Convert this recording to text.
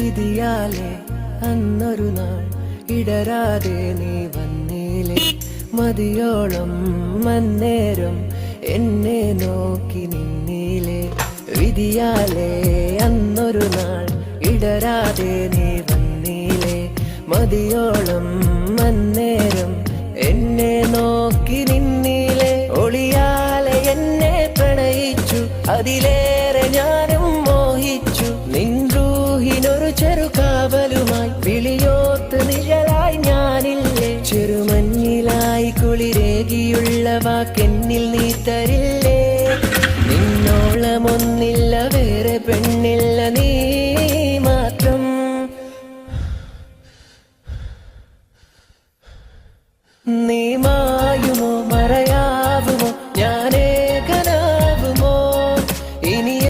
വിധിയാലെ അന്നൊരു നാൾ ഇടരാതെ നീ വന്നീലേ. മതിയോളം അന്നേരം എന്നെ നോക്കി നിന്നീലേ. വിധിയാലെ അന്നൊരു നാൾ ഇടരാതെ നീ വന്നീലേ. മതിയോളം അന്നേരം എന്നെ നോക്കി നിന്നീലേ. ഒളിയാലെ എന്നെ പ്രണയിച്ചു, അതിലേറെ ഞാനും മോഹിച്ചു. നിൻറൂഹിനൊരു ചെറുകാവലുമായി വിളിയോത്ത് നിഴലായി ഞാനില്ലേ. ചെറുമഞ്ഞിലായി കുളിരേകിയുള്ള വാക്കെന്നിൽ നീ തരില്ലേ. നിന്നോളമൊന്നില്ല വേറെ പെണ്ണ്